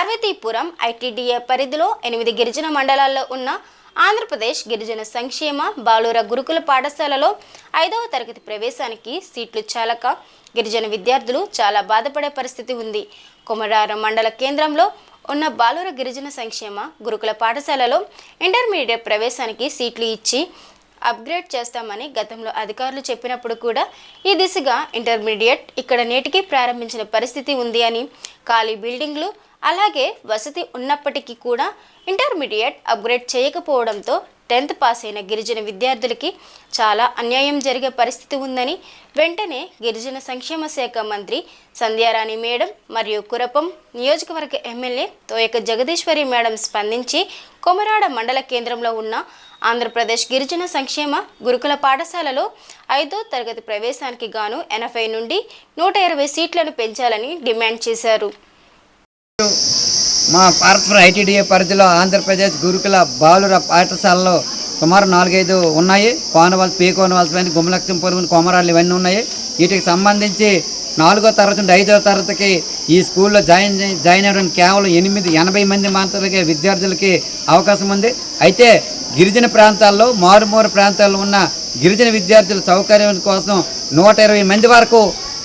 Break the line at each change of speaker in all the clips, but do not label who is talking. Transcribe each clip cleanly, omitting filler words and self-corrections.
Parvathipuram ITDA పరిధిలో 8 గిరిజన మండలాల్లో ఉన్న ఆంధ్రప్రదేశ్ గిరిజన సంక్షేమ బాలుర గురుకుల పాఠశాలలో 5వ తరగతి ప్రవేశానికి సీట్లు చాలక గిరిజన విద్యార్థులు చాలా బాధపడే పరిస్థితి ఉంది. కొమరారం మండల కేంద్రంలో ఉన్న బాలుర గిరిజన సంక్షేమ గురుకుల పాఠశాలలో ఇంటర్మీడియట్ ప్రవేశానికి సీట్లు ఇచ్చి అప్గ్రేడ్ చేస్తామని గతంలో అధికారులు చెప్పినప్పుడు కూడా ఈ దిశగా ఇంటర్మీడియట్ ఇక్కడ నేటికి ప్రారంభించిన పరిస్థితి ఉంది అని, ఖాళీ బిల్డింగ్లు అలాగే వసతి ఉన్నప్పటికీ కూడా ఇంటర్మీడియట్ అప్గ్రేడ్ చేయకపోవడంతో 10th పాస్ అయిన గిరిజన విద్యార్థులకి చాలా అన్యాయం జరిగే పరిస్థితి ఉందని వెంటనే గిరిజన సంక్షేమ శాఖ మంత్రి సంధ్యారాణి మేడం మరియు కురపం నియోజకవర్గ ఎమ్మెల్యే తోయక జగదీశ్వరి మేడం స్పందించి కొమరాడ మండల కేంద్రంలో ఉన్న ఆంధ్రప్రదేశ్ గిరిజన సంక్షేమ గురుకుల పాఠశాలలో 5వ తరగతి ప్రవేశానికి గాను 80 నుండి 120 సీట్లను పెంచాలని డిమాండ్ చేశారు.
మా పార్వతీపురం ఐటీడీఏ పరిధిలో ఆంధ్రప్రదేశ్ గురుకుల బాలుర పాఠశాలలో సుమారు 4-5 ఉన్నాయి. కోనవలస, పీ కోనవలస, గుమ్మలక్ష్మీపురం, కొమరాళ్ళు ఇవన్నీ ఉన్నాయి. వీటికి సంబంధించి 4వ తరగతి నుండి 5వ తరగతికి ఈ స్కూల్లో జాయిన్ అవ్వడానికి కేవలం 80 మంది మాత్రమే విద్యార్థులకి అవకాశం ఉంది. అయితే గిరిజన ప్రాంతాల్లో, మారుమూల ప్రాంతాల్లో ఉన్న గిరిజన విద్యార్థుల సౌకర్యం కోసం 120 మంది వరకు,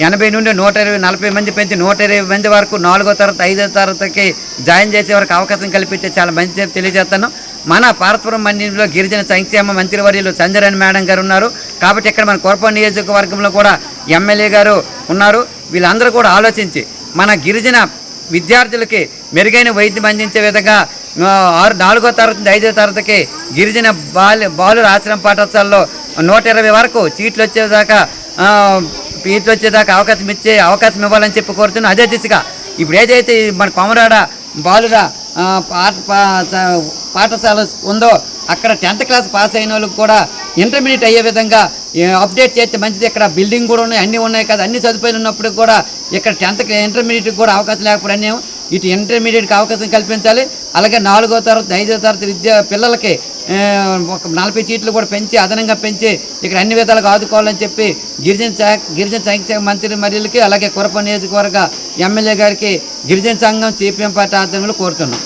80 నుండి 120, 40 మంది పెంచి 120 మంది వరకు 4వ తరగతి 5వ తరగతికి జాయిన్ చేసే వరకు అవకాశం కల్పిస్తే చాలా మంచిది తెలియజేస్తాను. మన పార్వతీపురం మండలంలో గిరిజన సంక్షేమ మంత్రివర్యులు సంధ్యారాణి మేడం గారు ఉన్నారు. కాబట్టి ఇక్కడ మన కొరప నియోజకవర్గంలో కూడా ఎమ్మెల్యే గారు ఉన్నారు. వీళ్ళందరూ కూడా ఆలోచించి మన గిరిజన విద్యార్థులకి మెరుగైన వైద్యం అందించే విధంగా 4వ తరగతి నుండి 5వ తరగతికి గిరిజన బాలుర ఆశ్రమ పాఠశాలలో 120 వరకు సీట్లు వచ్చేదాకా అవకాశం ఇవ్వాలని చెప్పి కోరుతున్నాను. అదే దిశగా ఇప్పుడు ఏదైతే మన కొమరాడ బాలుర పాఠశాల ఉందో అక్కడ 10th క్లాస్ పాస్ అయిన వాళ్ళకి కూడా ఇంటర్మీడియట్ అయ్యే విధంగా అప్డేట్ చేస్తే మంచిది. ఇక్కడ బిల్డింగ్ కూడా ఉన్నాయి, అన్నీ ఉన్నాయి కదా, అన్ని సదుపాయాలు ఉన్నప్పుడు కూడా ఇక్కడ 10th ఇంటర్మీడియట్కి కూడా అవకాశం లేకపోవడం ఇటు ఇంటర్మీడియట్కి అవకాశం కల్పించాలి. అలాగే 4వ తరగతి 5వ తరగతి పిల్లలకి ఒక 40 సీట్లు కూడా పెంచి అదనంగా పెంచి ఇక్కడ అన్ని విధాలుగా ఆదుకోవాలని చెప్పి గిరిజన సంక్షేమ మంత్రి వర్యులకి అలాగే కురప నియోజకవర్గ ఎమ్మెల్యే గారికి గిరిజన సంఘం సిపిఎం పార్టీ ఆధ్వర్యంలో కోరుతున్నాం.